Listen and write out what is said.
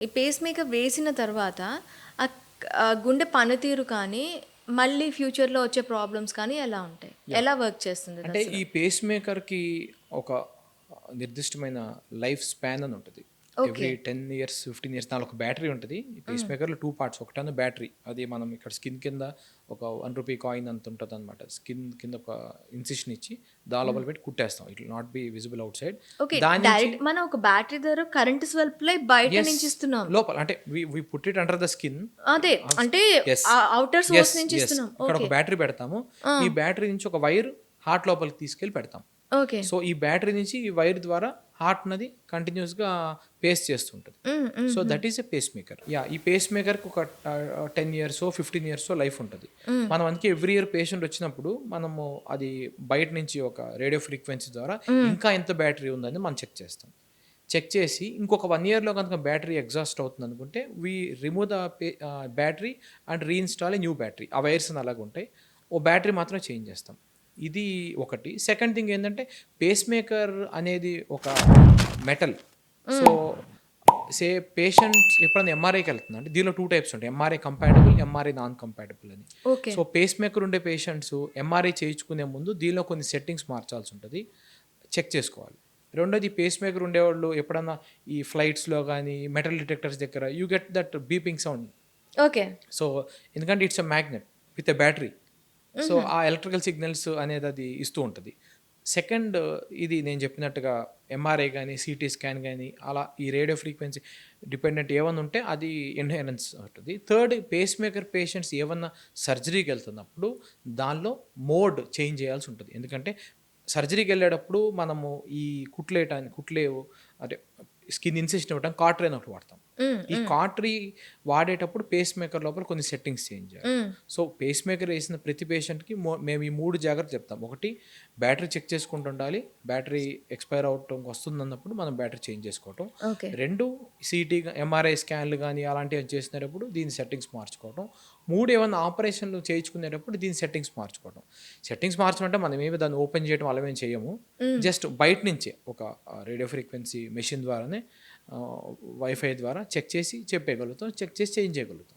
ఈ face maker వేసిన తర్వాత గుండె పనితీరు కానీ, మళ్ళీ ఫ్యూచర్‌లో వచ్చే ప్రాబ్లమ్స్ కానీ ఎలా ఉంటాయి? యాహ్! ఎలా వర్క్ చేస్తుంది అంటే అదసలు? ఈ పేస్ మేకర్‌కి ఒక నిర్దిష్టమైన లైఫ్ స్పాన్ అని ఉంటది. ఓకే. ఎవ్రీ 10 ఇయర్స్, 15 ఇయర్స్ దానిలో ఒక బ్యాటరీ ఉంటది. ఈ పేస్ మేకర్‌లో 2 పార్ట్స్. ఒకటేమో బ్యాటరీ. అది మనం ఇక్కడ స్కిన్ కింద ఒక రూ. 1 కాయిన్ అంత ఉంటదనమాట. స్కిన్ కింద ఒక ఇన్సిషన్ ఇచ్చి దాని లోపల పెట్టి కుట్టేస్తాం. It will not be visible outside. Okay. దాని నుంచి డైరెక్ట్ మనం ఒక బ్యాటరీ ద్వారా కరెంట్ సప్లై బయట యెస్. నుంచి ఇస్తున్నాం. లోపల అంటే we put it under the skin. అదే. అంటే యెస్. Outer source yes. నుంచి యెస్. ఇస్తున్నాం. ఇక్కడ ఒక ఓకే. బ్యాటరీ పెడతాము. ఆ! ఈ బ్యాటరీ నుంచి ఒక వైర్ హార్ట్ లోపలికి తీసుకెళ్ళి పెడతాం. ఓకే. సో, ఈ బ్యాటరీ నుంచి ఈ వైర్ ద్వారా హార్ట్ నది కంటిన్యూస్‌గా పేస్ చేస్తుంటది. హ్మ్. Hmm. So, hmm. That is a pacemaker. Yeah! ఈ పేస్ మేకర్‌కి ఒక 10 ఇయర్సో, 15 ఇయర్సో లైఫ్ ఉంటది. హ్మ్. మనం అందుకే ఎవ్రీ ఇయర్ పేషెంట్ వచ్చినప్పుడు మనము అది బయట నుంచి ఒక రేడియో ఫ్రీక్వెన్సీ ద్వారా హ్మ్. ఇంకా ఎంత బ్యాటరీ ఉందని మనం చెక్ చేస్తాం. చెక్ చేసి ఇంకొక 1 ఇయర్‌లో గనుక బ్యాటరీ ఎగ్జాస్ట్ అవుతుందనుకుంటే we remove the battery and reinstall a new battery. ఆ వైర్స్ అలాగుంటాయి. ఓ బ్యాటరీ మాత్రమే చేంజ్ చేస్తాం. ఇది ఒకటి. సెకండ్ థింగ్ ఏందంటే పేస్ మేకర్ అనేది ఒక మెటల్. సో, హ్మ్. పేషెంట్ ఎప్పుడైనా ఎంఆర్ఐకెళ్తుందంటే దీనిలో 2 టైప్స్ ఉంటాయి. MRI compatible, MRI non compatible అని. ఓకే. సో, పేస్ మేకర్ ఉండే పేషెంట్స్ ఎంఆర్ఐ చేయించుకునే ముందు దీనిలో కొన్ని సెట్టింగ్స్ మార్చాల్సుంటది. చెక్ చేసుకోవాలి. రెండోది పేస్ మేకర్ ఉండేవాళ్ళు ఎప్పుడన్నా ఈ ఫ్లైట్స్‌లో గానీ, మెటల్ డిటెక్టర్స్ దగ్గర you get that beeping sound. Okay. So, ఎందుకంటే it's a magnet with a battery. So, హుహు. ఆ ఎలక్ట్రికల్ సిగ్నల్స్ అనేది అది ఇస్తూ ఉంటది. సెకండ్ ఇది నేను చెప్పినట్టుగా ఎంఆర్ఐ గాని, సీటీ స్కాన్ గాని అలా ఈ రేడియో ఫ్రీక్వెన్సీ డిపెండెంట్ ఏవన్నా ఉంటే అది ఇన్‌హెరెన్స్ ఉంటది. థర్డ్ పేస్ మేకర్ పేషెంట్స్ ఏవన్నా సర్జరీకెళ్తున్నప్పుడు దానిలో మోడ్ చేంజ్ చేయాల్సుంటది. ఎందుకంటే సర్జరీకెళ్ళేటప్పుడు మనము ఈ కుట్లేవు అంటే స్కిన్ ఇన్సిషన్ ఇవ్వడానికి కార్టరీ అని ఒకటి వాడతాం. హ్మ్. ఈ హ్మ్. కార్టరీ వాడేటప్పుడు పేస్ మేకర్ లోపల కొన్ని సెట్టింగ్స్ చేంజ్ చేయాలి. హ్మ్. సో, పేస్ మేకర్ ఏసిన ప్రతి పేషెంట్‌కి మేము ఈ 3 జాగ్రత్తలు చెప్తాం. ఒకటి బ్యాటరీ చెక్ చేసుకుంటూ ఉండాలి. బ్యాటరీ ఎక్స్‌పైర్ అవ్వటం వస్తుందన్నప్పుడు మనం బ్యాటరీ చేంజ్ చేసుకోవటం. ఓకే. 2 ఎంఆర్ఐ స్కాన్‌లు గాని అలాంటివి చేసినేటప్పుడు దీని సెట్టింగ్స్ మార్చుకోవటం. 3 ఏమన్నా ఆపరేషన్‌లు చేయించుకునేటప్పుడు దీని సెట్టింగ్స్ మార్చుకోవటం. సెట్టింగ్స్ మార్చడం అంటే మనమేమి దాన్ని ఓపెన్ చేయడం అలా ఏం చేయము. హ్మ్. జస్ట్ బయట నుంచే ఒక రేడియో ఫ్రీక్వెన్సీ మెషిన్ ద్వారానే వైఫై ద్వారా చెక్ చేసి చెప్పేయగలుగుతాం. చెక్ చేసి చేంజ్ చేయగలుగుతాం.